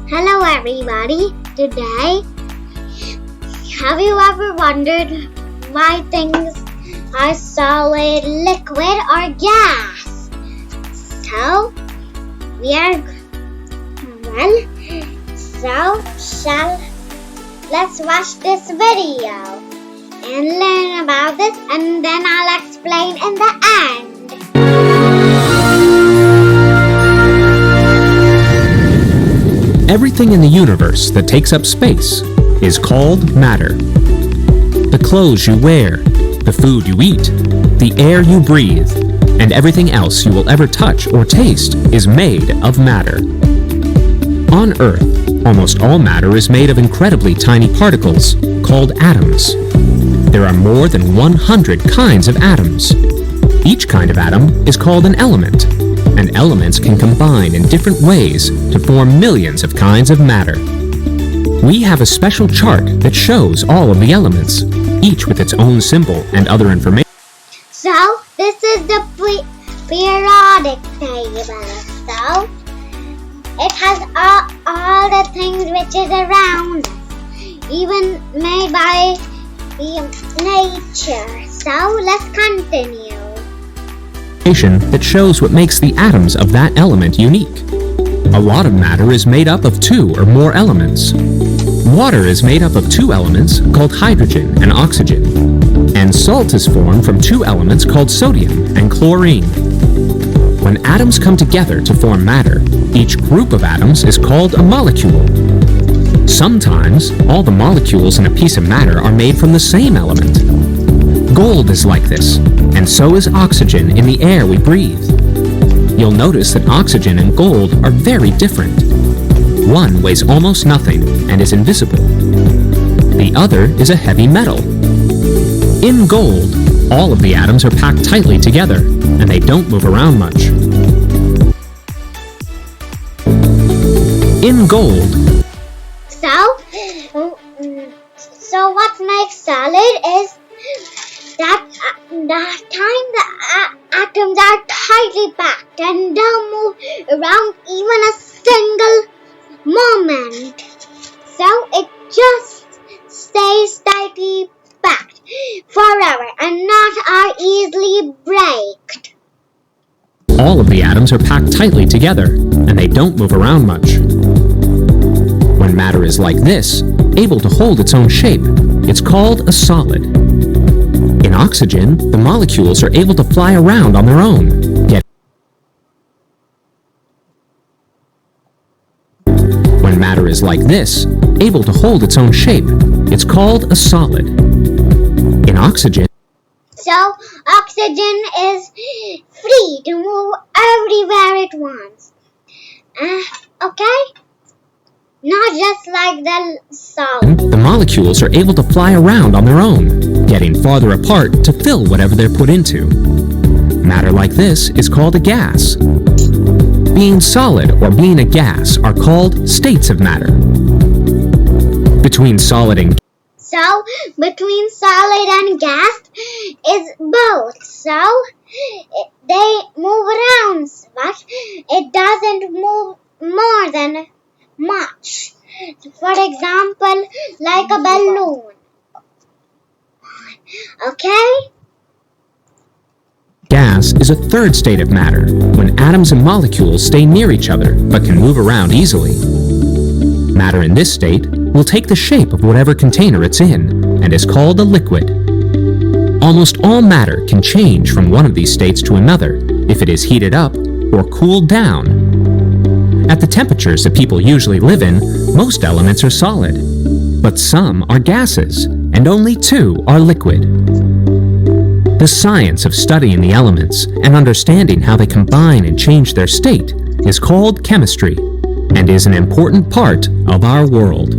Hello everybody. Today, have you ever wondered why things are solid, liquid, or gas? Let's watch this video and learn about this, and then I'll explain in the end. Everything in the universe that takes up space is called matter. The clothes you wear, the food you eat, the air you breathe, and everything else you will ever touch or taste is made of matter. On Earth, almost all matter is made of incredibly tiny particles called atoms. There are more than 100 kinds of atoms. Each kind of atom is called an element, and elements can combine in different ways to form millions of kinds of matter. We have a special chart that shows all of the elements, each with its own symbol and other information. So, this is the periodic table. So, it has all the things which is around us, even made by nature. So, let's continue. That shows what makes the atoms of that element unique. A lot of matter is made up of 2 or more elements. Water is made up of 2 elements called hydrogen and oxygen, and salt is formed from 2 elements called sodium and chlorine. When atoms come together to form matter, each group of atoms is called a molecule. Sometimes, all the molecules in a piece of matter are made from the same element. Gold is like this, and so is oxygen in the air we breathe. You'll notice that oxygen and gold are very different. One weighs almost nothing and is invisible. The other is a heavy metal. In gold, all of the atoms are packed tightly together, and they don't move around much. In gold, So what makes solid is that time the atoms are tightly packed and don't move around even a single moment. So it just stays tightly packed forever and not are easily breaked. all of the atoms are packed tightly together, and they don't move around much. When matter is like this, able to hold its own shape, it's called a solid. In oxygen, the molecules are able to fly around on their own, yet when matter is like this, able to hold its own shape, it's called a solid. In oxygen, so oxygen is free to move everywhere it wants. Okay? Not just like the solid. the molecules are able to fly around on their own, getting farther apart to fill whatever they're put into. Matter like this is called a gas. Being solid or being a gas are called states of matter. Between solid and gas is both. So they move around, but it doesn't move more than much. For example, like a balloon. Okay? gas is a third state of matter, when atoms and molecules stay near each other but can move around easily. Matter in this state will take the shape of whatever container it's in and is called a liquid. Almost all matter can change from one of these states to another if it is heated up or cooled down. At the temperatures that people usually live in, most elements are solid, but some are gases, and only 2 are liquid. The science of studying the elements and understanding how they combine and change their state is called chemistry, and is an important part of our world.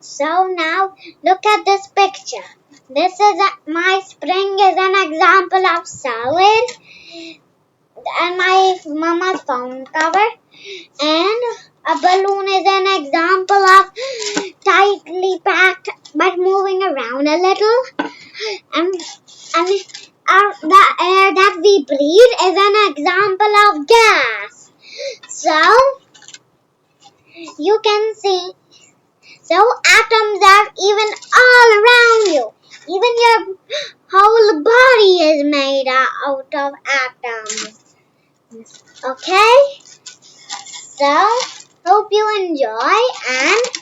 So now look at this picture. This is my spring is an example of solid, and my mama's phone cover, and a balloon is an example of tightly packed but moving around a little, and the air that we breathe is an example of gas. So, you can see, so atoms are even all around you. Even your whole body is made out of atoms. Okay? So, hope you enjoy and